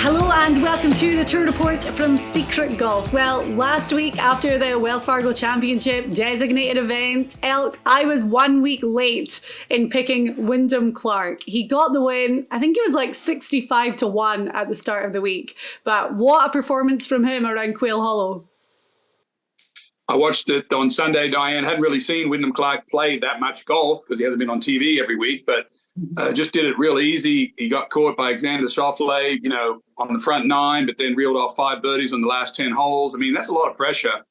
Hello and welcome to the Tour Report from Secret Golf. Well, last week after the Wells Fargo Championship designated event, Elk, I was 1 week late in picking Wyndham Clark. He got the win. I think it was like 65-1 at the start of the week. But what a performance from him around Quail Hollow. I watched it on Sunday, Diane. Hadn't really seen Wyndham Clark play that much golf because he hasn't been on TV every week, but just did it real easy. He got caught by SCHEFFLER, on the front nine, but then reeled off 5 birdies on the last 10 holes. I mean, that's a lot of pressure.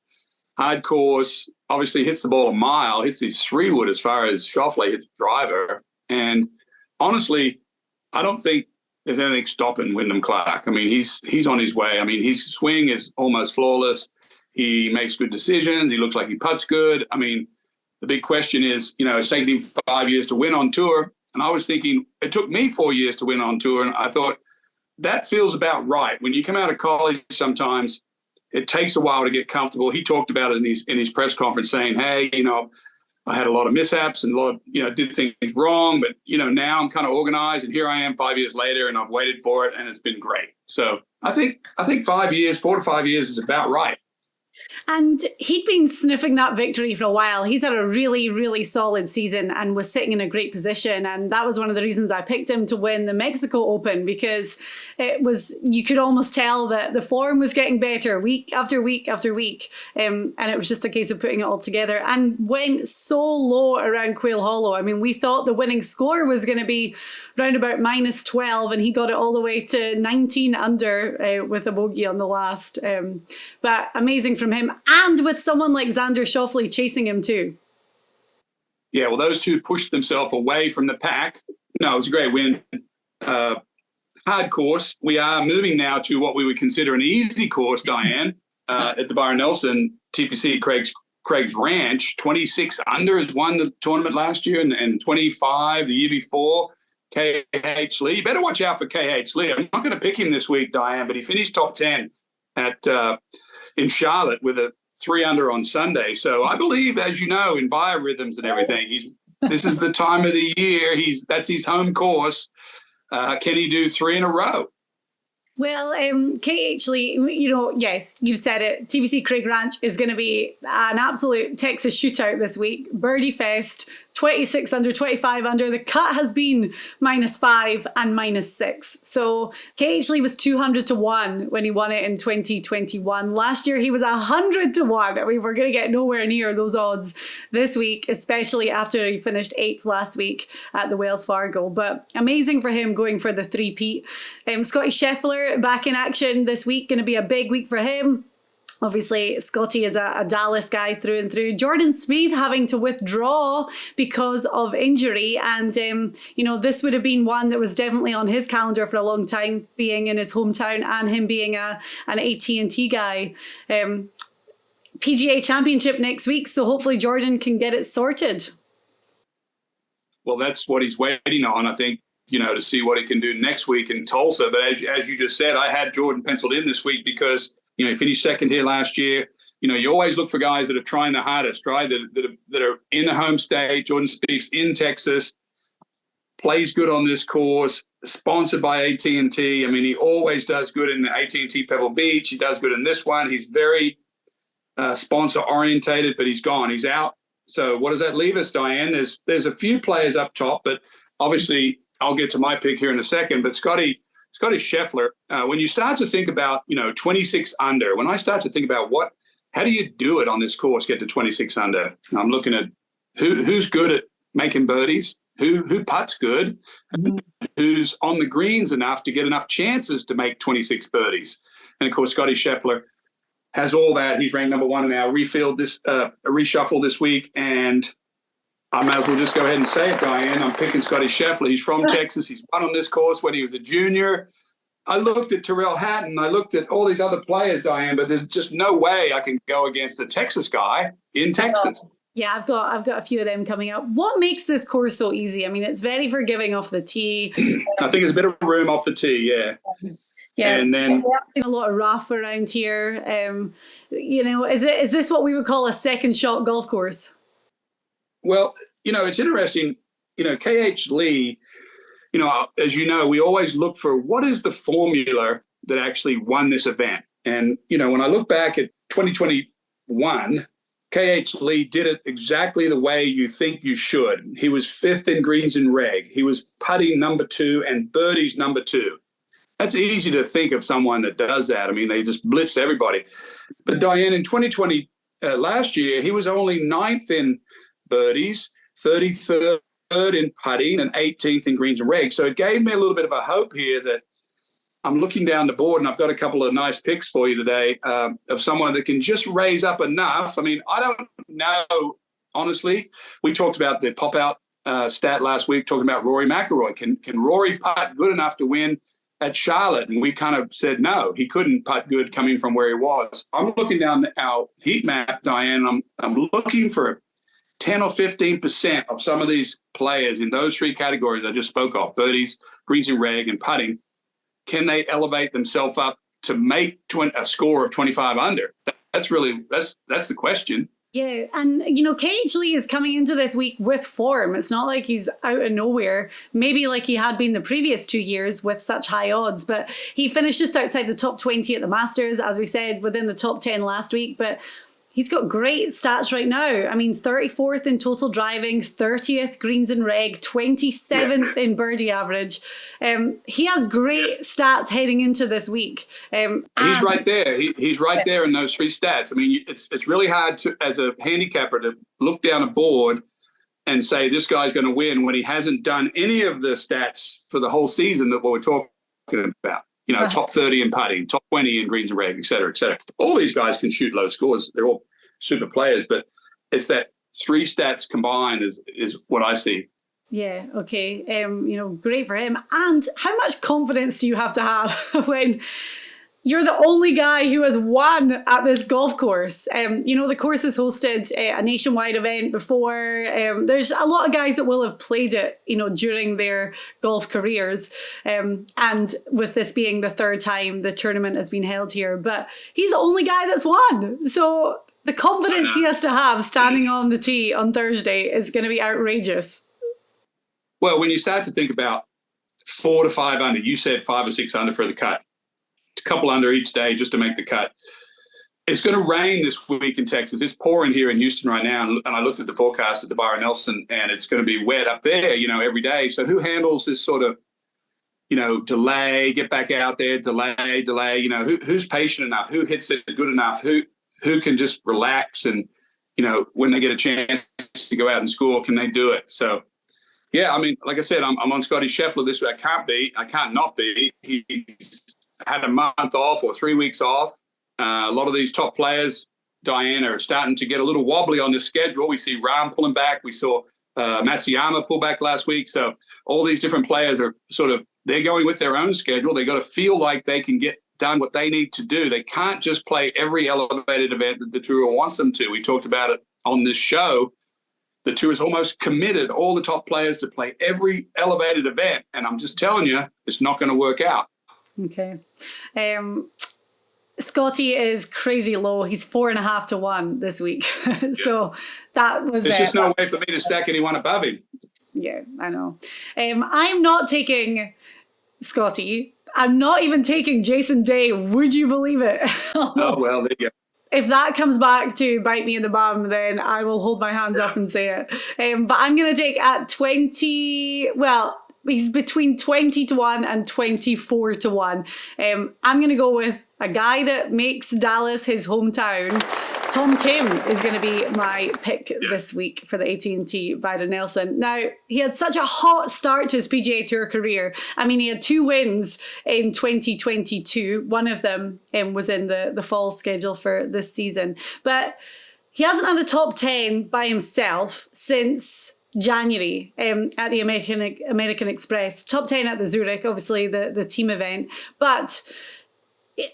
Hard course, obviously hits the ball a mile, hits his 3-wood as far as SCHEFFLER hits driver. And honestly, I don't think there's anything stopping Wyndham Clark. I mean, he's on his way. I mean, his swing is almost flawless. He makes good decisions. He looks like he putts good. I mean, the big question is, it's taken him 5 years to win on tour. And I was thinking, it took me 4 years to win on tour. And I thought, that feels about right. When you come out of college, sometimes it takes a while to get comfortable. He talked about it in his press conference saying, hey, I had a lot of mishaps and a lot of, did things wrong. But, now I'm kind of organized. And here I am 5 years later and I've waited for it. And it's been great. So I think 5 years, 4 to 5 years is about right. And he'd been sniffing that victory for a while. He's had a really, really solid season and was sitting in a great position. And that was one of the reasons I picked him to win the Mexico Open, because you could almost tell that the form was getting better week after week after week. And it was just a case of putting it all together, and went so low around Quail Hollow. I mean, we thought the winning score was going to be round about -12, and he got it all the way to 19 under with a bogey on the last. But amazing from him, and with someone like Xander Schauffele chasing him too. Yeah, well, those two pushed themselves away from the pack. No, it was a great win. Hard course. We are moving now to what we would consider an easy course, Diane, at the Byron Nelson TPC Craig Ranch. 26 under has won the tournament last year, and 25 the year before. KH Lee. You better watch out for KH Lee. I'm not going to pick him this week, Diane, but he finished top 10 in Charlotte with a 3 under on Sunday. So I believe, as you know, in biorhythms and everything, this is the time of the year. That's his home course. Can he do 3 in a row? Well, KH Lee, yes, you've said it. TPC Craig Ranch is going to be an absolute Texas shootout this week. Birdie fest, 26 under, 25 under. The cut has been -5 and -6. So KH Lee was 200-1 when he won it in 2021. Last year, he was 100-1. I mean, we're going to get nowhere near those odds this week, especially after he finished 8th last week at the Wells Fargo. But amazing for him going for the three-peat. Scottie Scheffler back in action this week. Going to be a big week for him. Obviously, Scottie is a Dallas guy through and through. Jordan Spieth having to withdraw because of injury. And, this would have been one that was definitely on his calendar for a long time, being in his hometown and him being an AT&T guy. PGA Championship next week, so hopefully Jordan can get it sorted. Well, that's what he's waiting on, I think, to see what he can do next week in Tulsa. But as you just said, I had Jordan penciled in this week because he finished second here last year. You always look for guys that are trying the hardest, right? That are in the home state. Jordan Spieth's in Texas, plays good on this course, sponsored by AT&T. I mean, he always does good in the AT&T Pebble Beach. He does good in this one. He's very sponsor orientated, but he's gone. He's out. So what does that leave us, Diane? There's a few players up top, but obviously I'll get to my pick here in a second. But Scottie Scheffler, when you start to think about, 26 under, when I start to think about how do you do it on this course, get to 26 under? I'm looking at who's good at making birdies, who putts good, who's on the greens enough to get enough chances to make 26 birdies. And of course, Scottie Scheffler has all that. He's ranked number 1 in our reshuffle this week. And I might as well just go ahead and say it, Diane. I'm picking Scottie Scheffler. He's from Texas. He's won on this course when he was a junior. I looked at Tyrrell Hatton. I looked at all these other players, Diane, but there's just no way I can go against the Texas guy in Texas. Yeah, I've got a few of them coming up. What makes this course so easy? I mean, it's very forgiving off the tee. I think there's a bit of room off the tee, yeah. Yeah, and then a lot of rough around here. Is this what we would call a second shot golf course? Well, it's interesting. KH Lee, as you know, we always look for what is the formula that actually won this event. And, when I look back at 2021, KH Lee did it exactly the way you think you should. He was 5th in greens and reg. He was putting number 2 and birdies number 2. That's easy to think of someone that does that. I mean, they just blitz everybody. But Diane, in 2020, last year, he was only 9th in birdies, 33rd in putting, and 18th in greens and reg. So it gave me a little bit of a hope here that I'm looking down the board, and I've got a couple of nice picks for you today of someone that can just raise up enough. I mean, I don't know, honestly. We talked about the pop-out stat last week, talking about Rory McIlroy. Can Rory putt good enough to win at Charlotte? And we kind of said no, he couldn't putt good coming from where he was. I'm looking down our heat map, Diane. I'm looking for 10 or 15% of some of these players in those 3 categories I just spoke of, birdies, greens and reg, and putting. Can they elevate themselves up to make a score of 25 under? That's the question. Yeah, and KH Lee is coming into this week with form. It's not like he's out of nowhere, maybe like he had been the previous 2 years with such high odds, but he finished just outside the top 20 at the Masters, as we said, within the top 10 last week. But he's got great stats right now. I mean, 34th in total driving, 30th greens and reg, 27th in birdie average. He has great stats heading into this week. He's right there. He's right there in those 3 stats. I mean, it's really hard to, as a handicapper, to look down a board and say this guy's going to win when he hasn't done any of the stats for the whole season that we're talking about. Top 30 in putting, top 20 in greens and reg, et cetera, et cetera. All these guys can shoot low scores. They're all super players, but it's that 3 stats combined is what I see. Yeah, okay. Great for him. And how much confidence do you have to have when you're the only guy who has won at this golf course? The course has hosted a nationwide event before. There's a lot of guys that will have played it, during their golf careers. And with this being the 3rd time the tournament has been held here, but he's the only guy that's won. So the confidence he has to have standing on the tee on Thursday is going to be outrageous. Well, when you start to think about 4 to 5 under, you said 5 or 6 under for the cut. A couple under each day just to make the cut. It's going to rain this week in Texas. It's pouring here in Houston right now. And I looked at the forecast at the Byron Nelson, and it's going to be wet up there, every day. So who handles this sort of, delay, get back out there, delay, who's patient enough? Who hits it good enough? Who can just relax and, when they get a chance to go out and score, can they do it? So, yeah, I mean, like I said, I'm on Scottie Scheffler this week. I can't not be. He's had a month off or 3 weeks off. A lot of these top players, Diane, are starting to get a little wobbly on this schedule. We see Rahm pulling back. We saw Matsuyama pull back last week. So all these different players are they're going with their own schedule. They got to feel like they can get done what they need to do. They can't just play every elevated event that the tour wants them to. We talked about it on this show. The tour is almost committed all the top players to play every elevated event. And I'm just telling you, it's not going to work out. Okay. Scottie is crazy low. He's 4.5 to 1 this week. So that was There's just no way for me to stack anyone above him. Yeah, I know. I'm not taking Scottie. I'm not even taking Jason Day. Would you believe it? Oh, well, there you go. If that comes back to bite me in the bum, then I will hold my hands up and say it. But I'm going to take at 20, well, he's between 20 to 1 and 24 to 1. I'm going to go with a guy that makes Dallas his hometown. Tom Kim is going to be my pick this week for the AT&T Byron Nelson. Now, he had such a hot start to his PGA Tour career. I mean, he had 2 wins in 2022. One of them was in the fall schedule for this season. But he hasn't had a top 10 by himself since January at the American Express. Top 10 at the Zurich, obviously the team event. But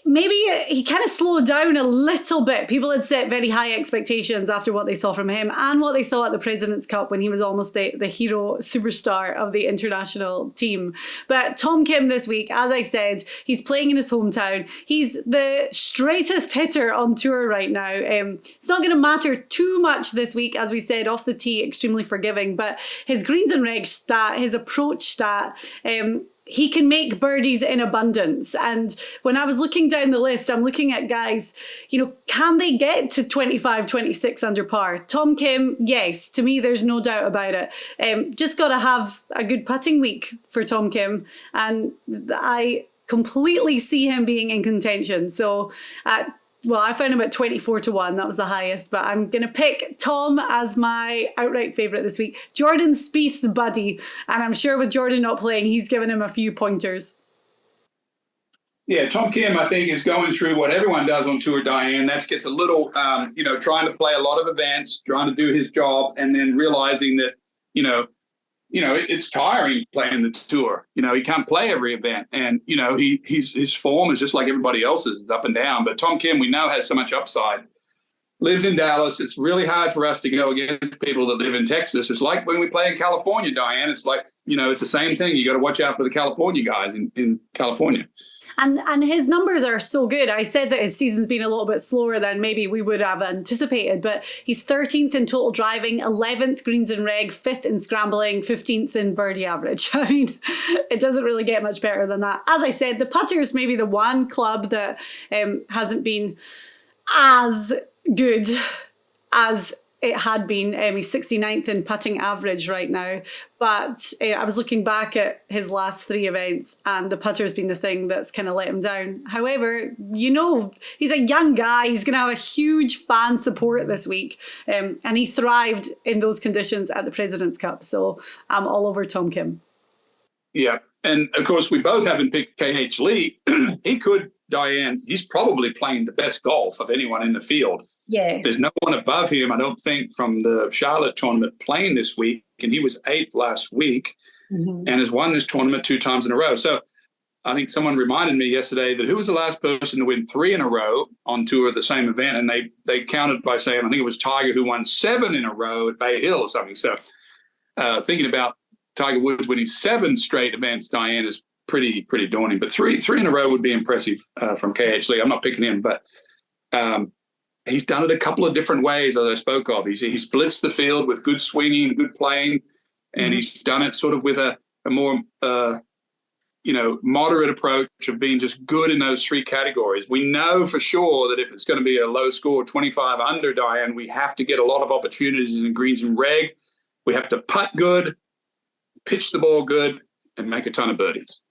maybe he kind of slowed down a little bit. People had set very high expectations after what they saw from him and what they saw at the President's Cup when he was almost the hero superstar of the international team. But Tom Kim this week, as I said, he's playing in his hometown. He's the straightest hitter on tour right now. It's not going to matter too much this week, as we said, off the tee, extremely forgiving. But his greens and regs stat, his approach stat, he can make birdies in abundance. And when I was looking down the list, I'm looking at guys, can they get to 25, 26 under par? Tom Kim, yes, to me, there's no doubt about it. Just got to have a good putting week for Tom Kim. And I completely see him being in contention. So, I found him at 24-1. That was the highest, but I'm going to pick Tom as my outright favourite this week. Jordan Spieth's buddy, and I'm sure with Jordan not playing, he's given him a few pointers. Yeah, Tom Kim, I think, is going through what everyone does on tour, Diane. That gets a little, trying to play a lot of events, trying to do his job, and then realizing that, it's tiring playing the tour. He can't play every event, and his form is just like everybody else's, is up and down. But Tom Kim, we know, has so much upside. Lives in Dallas. It's really hard for us to go against people that live in Texas. It's like when we play in California, Diane. It's like it's the same thing. You got to watch out for the California guys in California. And his numbers are so good. I said that his season's been a little bit slower than maybe we would have anticipated, but he's 13th in total driving, 11th greens and reg, 5th in scrambling, 15th in birdie average. I mean, it doesn't really get much better than that. As I said, the putter's maybe the one club that hasn't been as good as it had been. He's 69th in putting average right now. But I was looking back at his last 3 events, and the putter's been the thing that's kind of let him down. However, he's a young guy. He's going to have a huge fan support this week. And he thrived in those conditions at the President's Cup. So I'm all over Tom Kim. Yeah. And of course, we both haven't picked KH Lee. He could, Diane, he's probably playing the best golf of anyone in the field. Yeah. There's no one above him, I don't think, from the Charlotte tournament playing this week. And he was 8th last week and has won this tournament 2 times in a row. So I think someone reminded me yesterday that who was the last person to win 3 in a row on tour at the same event? And they counted by saying, I think it was Tiger who won 7 in a row at Bay Hill or something. So thinking about Tiger Woods winning 7 straight events, Diane, is pretty daunting. But three in a row would be impressive from KH Lee. I'm not picking him, but he's done it a couple of different ways, as I spoke of. He's blitzed the field with good swinging, good playing, and he's done it sort of with a more, moderate approach of being just good in those 3 categories. We know for sure that if it's going to be a low score, 25 under, Diane, we have to get a lot of opportunities in greens and reg. We have to putt good, pitch the ball good, and make a ton of birdies.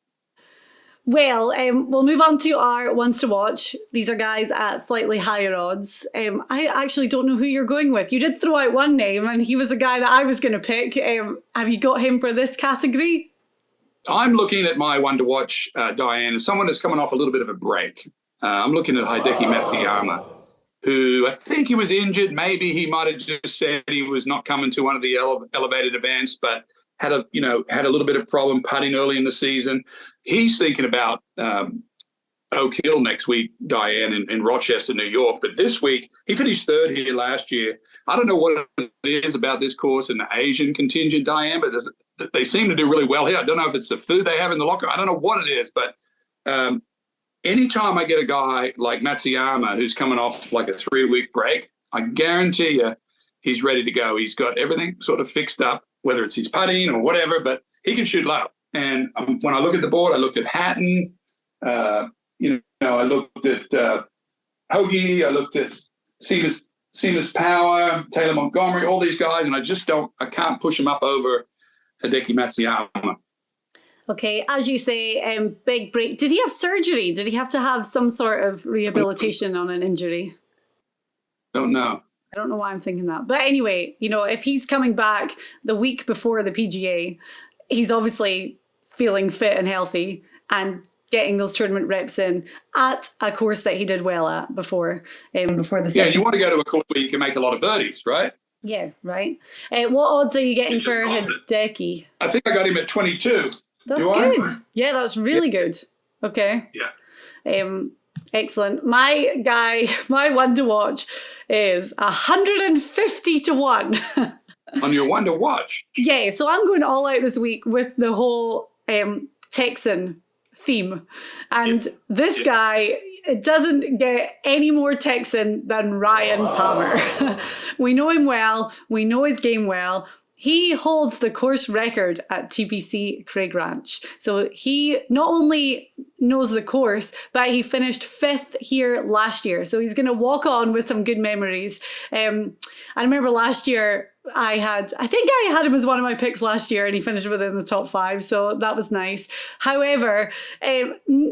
Well, we'll move on to our ones to watch. These are guys at slightly higher odds. I actually don't know who you're going with. You did throw out one name, and he was a guy that I was going to pick. Have you got him for this category? I'm looking at my one to watch, Diane, as someone that's coming off a little bit of a break. I'm looking at Hideki Matsuyama, who I think he was injured. Maybe he might have just said he was not coming to one of the elevated events, but had a little bit of problem putting early in the season. He's thinking about Oak Hill next week, Diane, in Rochester, New York. But this week, he finished 3rd here last year. I don't know what it is about this course and the Asian contingent, Diane, but they seem to do really well here. I don't know if it's the food they have in the locker. I don't know what it is, but anytime I get a guy like Matsuyama who's coming off like a 3-week break, I guarantee you he's ready to go. He's got everything sort of fixed up, whether it's his putting or whatever, but he can shoot low. And when I look at the board, I looked at Hatton, I looked at Hoagie, I looked at Seamus Power, Taylor Montgomery, all these guys, and I can't push them up over Hideki Matsuyama. Okay, as you say, big break. Did he have surgery? Did he have to have some sort of rehabilitation on an injury? Don't know. I don't know why I'm thinking that. But anyway, if he's coming back the week before the PGA, he's obviously feeling fit and healthy and getting those tournament reps in at a course that he did well at before the season. Yeah, you want to go to a course where you can make a lot of birdies, right? Yeah, right. What odds are you getting for Hideki? I think I got him at 22. That's good. Yeah, that's really good. Okay. Yeah. Excellent. My one to watch is 150-1. On your one to watch? Yeah, so I'm going all out this week with the whole Texan theme. And this guy, it doesn't get any more Texan than Ryan Palmer. We know him well. We know his game well. he holds the course record at TPC Craig Ranch. So he not only knows the course, but he finished 5th here last year. So he's going to walk on with some good memories. I remember last year, I think I had him as one of my picks last year, and he finished within the top 5, so that was nice. However,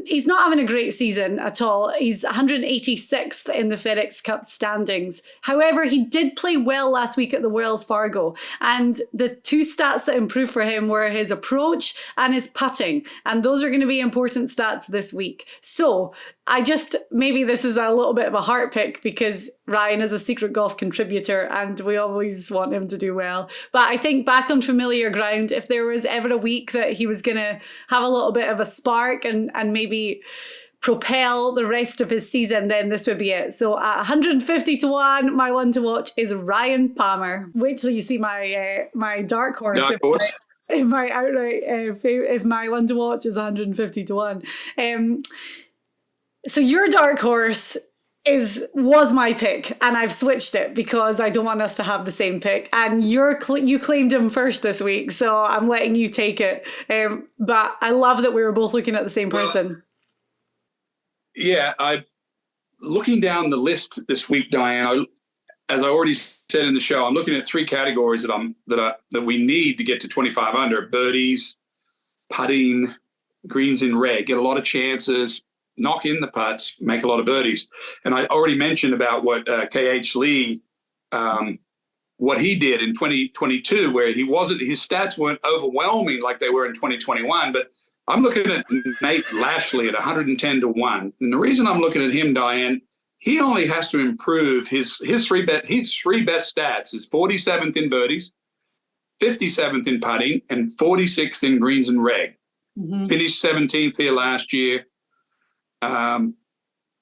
he's not having a great season at all. He's 186th in the FedEx Cup standings. However, he did play well last week at the Wells Fargo, and the 2 stats that improved for him were his approach and his putting, and those are going to be important stats this week. So maybe this is a little bit of a heart pick because Ryan is a Secret Golf contributor and we always want him to do well. But I think back on familiar ground, if there was ever a week that he was going to have a little bit of a spark and maybe propel the rest of his season, then this would be it. So at 150 to 1, my one to watch is Ryan Palmer. Wait till you see my dark horse. If my outright, if my one to watch is 150 to 1. So your dark horse was my pick, and I've switched it because I don't want us to have the same pick. And you claimed him first this week, so I'm letting you take it. But I love that we were both looking at the same person. Yeah, looking down the list this week, Diane. As I already said in the show, I'm looking at 3 categories that we need to get to 25 under: birdies, putting, greens in red. Get a lot of chances. Knock in the putts, make a lot of birdies. And I already mentioned about what KH Lee, what he did in 2022, where his stats weren't overwhelming like they were in 2021. But I'm looking at Nate Lashley at 110 to 1. And the reason I'm looking at him, Diane, he only has to improve his 3 best stats is 47th in birdies, 57th in putting, and 46th in greens and reg. Mm-hmm. Finished 17th here last year.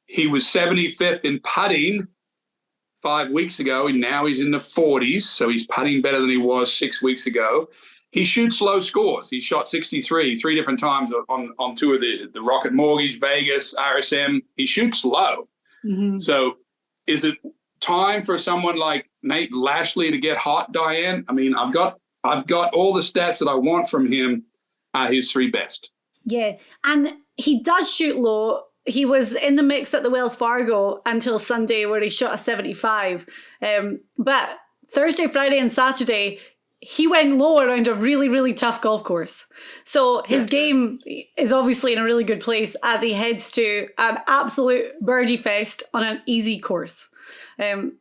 He was 75th in putting 5 weeks ago, and now he's in the 40s. So he's putting better than he was 6 weeks ago. He shoots low scores. He shot 63 3 different times on 2 of the Rocket Mortgage, Vegas, RSM. He shoots low. Mm-hmm. So is it time for someone like Nate Lashley to get hot, Diane? I mean, I've got all the stats that I want from him. His 3 best. Yeah, and he does shoot low. He was in the mix at the Wells Fargo until Sunday, where he shot a 75. But Thursday, Friday, and Saturday, he went low around a really, really tough golf course. So his game is obviously in a really good place as he heads to an absolute birdie fest on an easy course.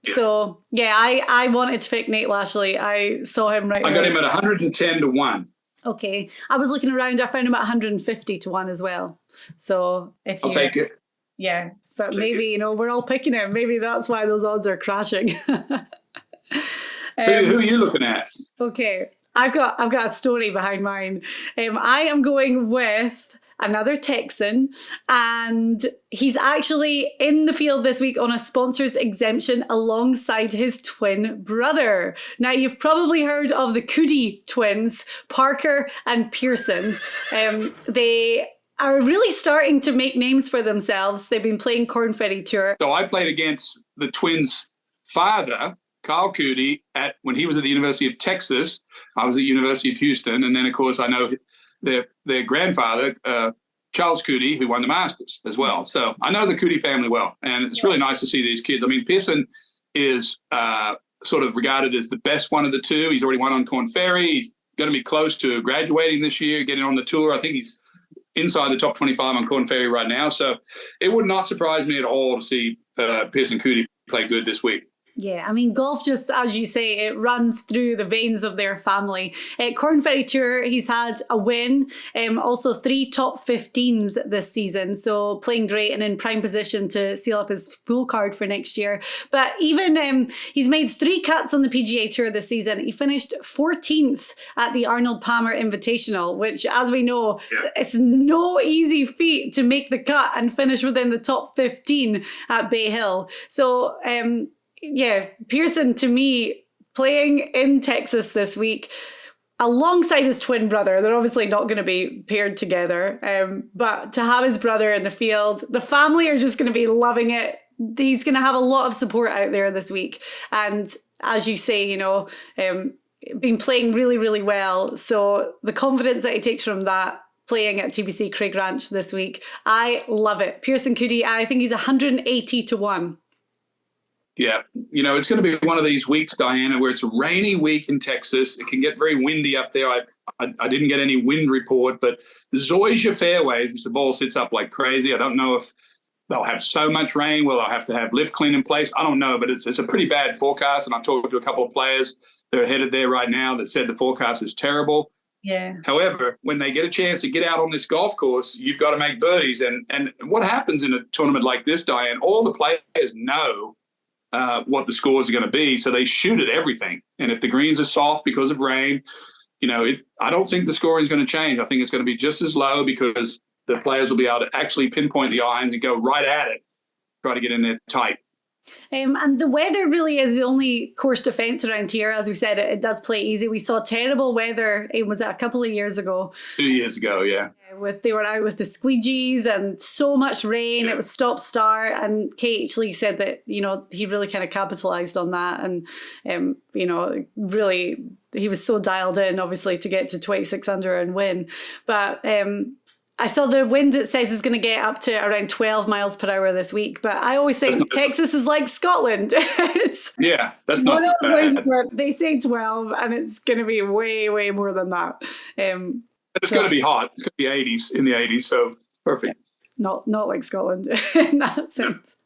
So, I wanted to pick Nate Lashley. I saw him right I got him at 110 to 1. Okay. I was looking around. I found him at 150 to 1 as well. So I'll take it. Yeah. But maybe, we're all picking him. Maybe that's why those odds are crashing. Who are you looking at? Okay. I've got a story behind mine. I am going with another Texan, and he's actually in the field this week on a sponsor's exemption alongside his twin brother. Now, you've probably heard of the Coody twins, Parker and Pearson. They are really starting to make names for themselves. They've been playing Corn Ferry Tour. So I played against the twins' father, Kyle Coody, when he was at the University of Texas. I was at the University of Houston. And then, of course, I know their grandfather, Charles Coody, who won the Masters as well. So I know the Coody family well. And it's really nice to see these kids. I mean, Pearson is sort of regarded as the best one of the 2. He's already won on Corn Ferry. He's going to be close to graduating this year, getting on the tour. I think he's inside the top 25 on Corn Ferry right now. So it would not surprise me at all to see Pearson Coody play good this week. Yeah, I mean, golf, just as you say, it runs through the veins of their family. Corn Ferry Tour, he's had a win, also 3 top 15s this season. So playing great and in prime position to seal up his full card for next year. But even he's made 3 cuts on the PGA Tour this season. He finished 14th at the Arnold Palmer Invitational, which, as we know, it's no easy feat to make the cut and finish within the top 15 at Bay Hill. So, Pearson, to me, playing in Texas this week alongside his twin brother. They're obviously not going to be paired together, but to have his brother in the field, the family are just going to be loving it. He's going to have a lot of support out there this week. And as you say, been playing really, really well. So the confidence that he takes from that, playing at TPC Craig Ranch this week, I love it. Pearson Coody, I think he's 180 to 1. Yeah, it's going to be one of these weeks, Diana, where it's a rainy week in Texas. It can get very windy up there. I didn't get any wind report, but the Zoysia fairways, which the ball sits up like crazy. I don't know if they'll have so much rain. Will I have to have lift clean in place? I don't know, but it's a pretty bad forecast. And I talked to a couple of players that are headed there right now that said the forecast is terrible. Yeah. However, when they get a chance to get out on this golf course, you've got to make birdies. And what happens in a tournament like this, Diane, all the players know what the scores are going to be. So they shoot at everything. And if the greens are soft because of rain, I don't think the scoring is going to change. I think it's going to be just as low because the players will be able to actually pinpoint the irons and go right at it, try to get in there tight. And the weather really is the only course defence around here. As we said, it does play easy. We saw terrible weather. It was a couple of years ago. 2 years ago, yeah. They were out with the squeegees and so much rain. Yeah. It was stop-start. And KH Lee said that, he really kind of capitalised on that. And, really, he was so dialed in, obviously, to get to 26 under and win. But I saw the wind, it says, is going to get up to around 12 miles per hour this week. But I always think Texas is like Scotland. That's not bad. They say 12, and it's going to be way, way more than that. It's going to be hot. It's going to be 80s, in the 80s, so perfect. Not like Scotland in that sense.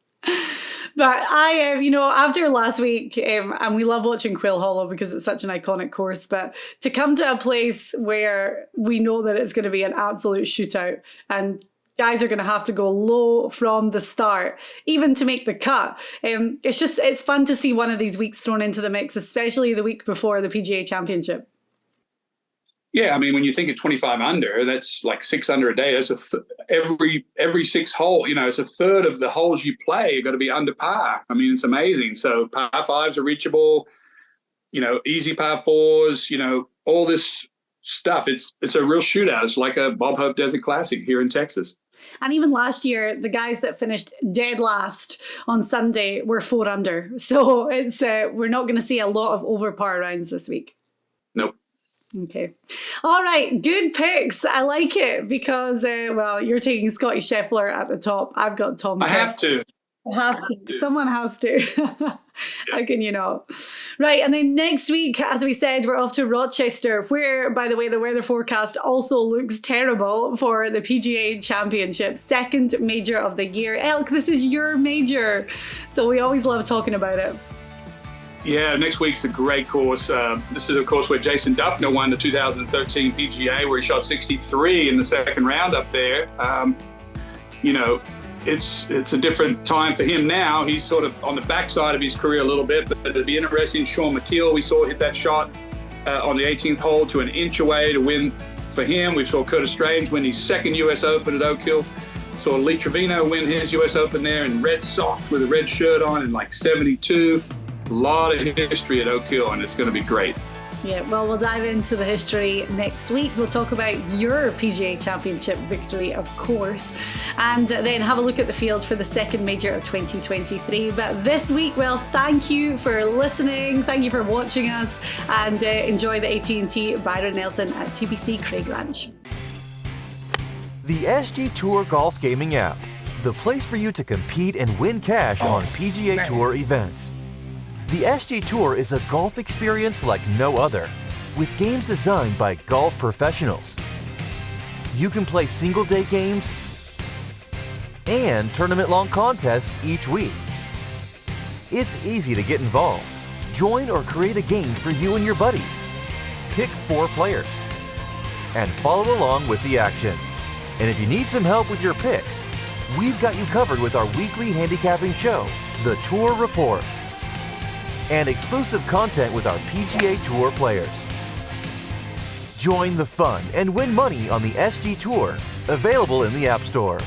But I, after last week, and we love watching Quail Hollow because it's such an iconic course, but to come to a place where we know that it's going to be an absolute shootout and guys are going to have to go low from the start, even to make the cut. It's fun to see one of these weeks thrown into the mix, especially the week before the PGA Championship. Yeah, I mean, when you think of 25 under, that's like 6 under a day. That's every 6 hole, it's a third of the holes you play are going to be under par. I mean, it's amazing. So par 5s are reachable, easy par 4s, all this stuff. It's a real shootout. It's like a Bob Hope Desert Classic here in Texas. And even last year, the guys that finished dead last on Sunday were 4 under. So it's we're not going to see a lot of over par rounds this week. Nope. Okay. All right. Good picks. I like it because, you're taking Scottie Scheffler at the top. I've got Tom. I have to. Someone has to. How can you not? Right. And then next week, as we said, we're off to Rochester, where, by the way, the weather forecast also looks terrible for the PGA Championship, second major of the year. Elk, this is your major. So we always love talking about it. Yeah, next week's a great course. This is a course where Jason Duffner won the 2013 PGA, where he shot 63 in the second round up there. It's a different time for him now. He's sort of on the backside of his career a little bit, but it'll be interesting. Sean McKeel, we saw hit that shot on the 18th hole to an inch away to win for him. We saw Curtis Strange win his second U.S. Open at Oak Hill. Saw Lee Trevino win his U.S. Open there in red socks with a red shirt on in like 72. A lot of history at Oak Hill, and it's going to be great. Yeah, well, we'll dive into the history next week. We'll talk about your PGA Championship victory, of course, and then have a look at the field for the second major of 2023. But this week, thank you for listening. Thank you for watching us, and enjoy the AT&T Byron Nelson at TPC Craig Ranch. The SG Tour Golf Gaming app, the place for you to compete and win cash on PGA Tour events. The SG Tour is a golf experience like no other, with games designed by golf professionals. You can play single-day games and tournament-long contests each week. It's easy to get involved. Join or create a game for you and your buddies. Pick 4 players and follow along with the action. And if you need some help with your picks, we've got you covered with our weekly handicapping show, The Tour Report, and exclusive content with our PGA Tour players. Join the fun and win money on the SG Tour, available in the App Store.